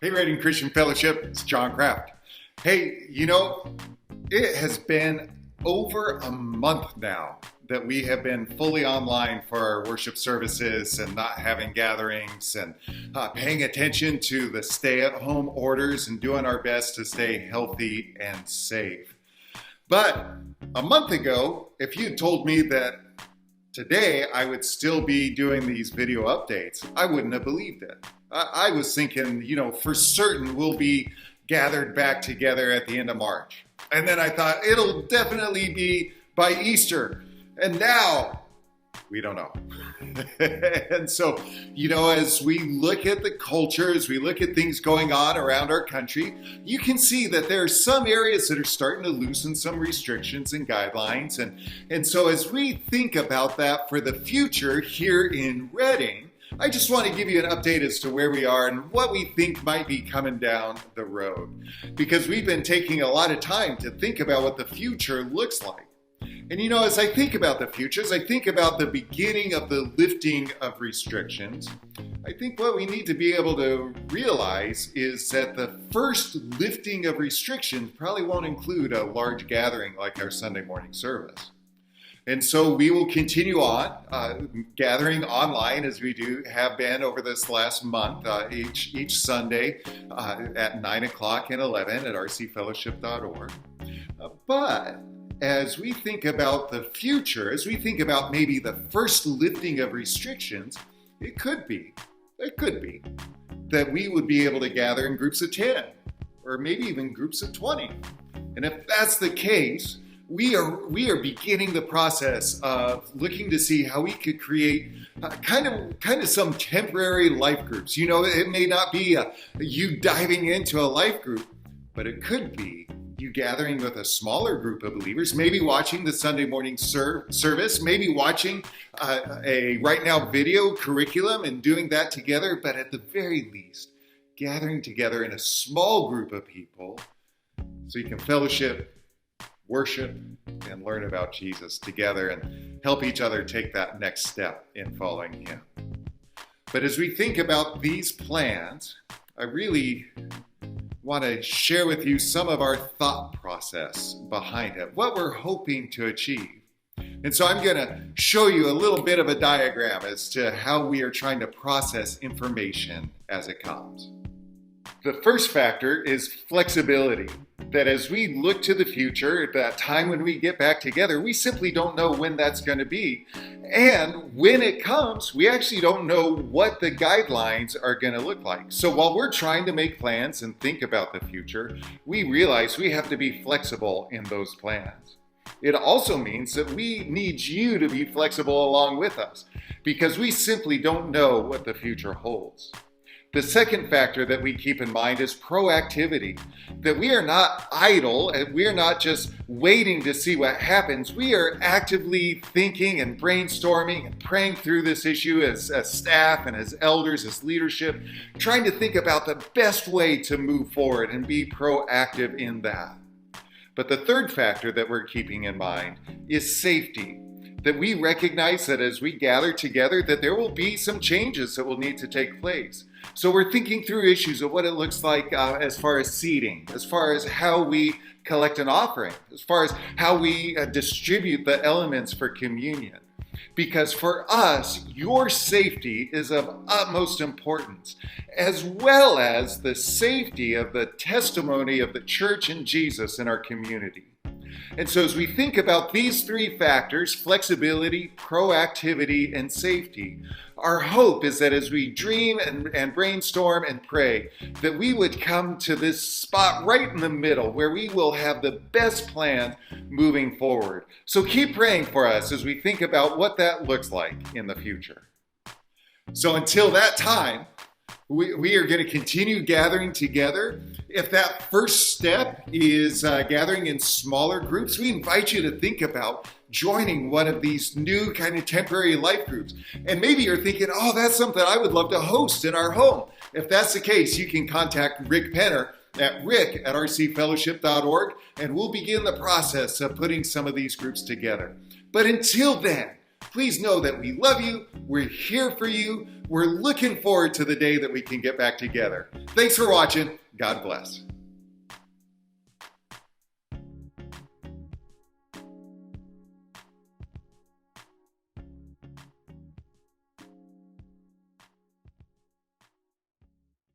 Hey, Reading Christian Fellowship, it's John Kraft. Hey, it has been over a month now that we have been fully online for our worship services and not having gatherings and paying attention to the stay-at-home orders and doing our best to stay healthy and safe. But a month ago, if you told me that today I would still be doing these video updates, I wouldn't have believed it. I was thinking, for certain we'll be gathered back together at the end of March. And then I thought it'll definitely be by Easter. And now we don't know. And so, as we look at the culture, as we look at things going on around our country, you can see that there are some areas that are starting to loosen some restrictions and guidelines. And so as we think about that for the future here in Reading, I just want to give you an update as to where we are and what we think might be coming down the road. Because we've been taking a lot of time to think about what the future looks like. And as I think about the future, as I think about the beginning of the lifting of restrictions, I think what we need to be able to realize is that the first lifting of restrictions probably won't include a large gathering like our Sunday morning service. And so we will continue on gathering online as we have been over this last month, each Sunday at 9 o'clock and 11 at rcfellowship.org. But as we think about the future, as we think about maybe the first lifting of restrictions, it could be that we would be able to gather in groups of 10 or maybe even groups of 20. And if that's the case, we are beginning the process of looking to see how we could create kind of some temporary life groups. It may not be you diving into a life group, but it could be you gathering with a smaller group of believers, maybe watching the Sunday morning service, maybe watching a Right Now video curriculum and doing that together, but at the very least, gathering together in a small group of people so you can fellowship, worship, and learn about Jesus together and help each other take that next step in following Him. But as we think about these plans, I really want to share with you some of our thought process behind it, what we're hoping to achieve. And so I'm going to show you a little bit of a diagram as to how we are trying to process information as it comes. The first factor is flexibility. That as we look to the future, at that time when we get back together, we simply don't know when that's going to be. And when it comes, we actually don't know what the guidelines are going to look like. So while we're trying to make plans and think about the future, we realize we have to be flexible in those plans. It also means that we need you to be flexible along with us because we simply don't know what the future holds. The second factor that we keep in mind is proactivity, that we are not idle and we are not just waiting to see what happens. We are actively thinking and brainstorming and praying through this issue as staff and as elders, as leadership, trying to think about the best way to move forward and be proactive in that. But the third factor that we're keeping in mind is safety. That we recognize that as we gather together that there will be some changes that will need to take place. So we're thinking through issues of what it looks like as far as seating, as far as how we collect an offering, as far as how we distribute the elements for communion. Because for us, your safety is of utmost importance, as well as the safety of the testimony of the church and Jesus in our community. And so as we think about these three factors, flexibility, proactivity, and safety, our hope is that as we dream and brainstorm and pray, that we would come to this spot right in the middle where we will have the best plan moving forward. So keep praying for us as we think about what that looks like in the future. So until that time, we are going to continue gathering together. If that first step is gathering in smaller groups, we invite you to think about joining one of these new kind of temporary life groups. And maybe you're thinking, oh, that's something I would love to host in our home. If that's the case, you can contact Rick Penner at rick@rcfellowship.org, and we'll begin the process of putting some of these groups together. But until then, please know that we love you. We're here for you. We're looking forward to the day that we can get back together. Thanks for watching. God bless.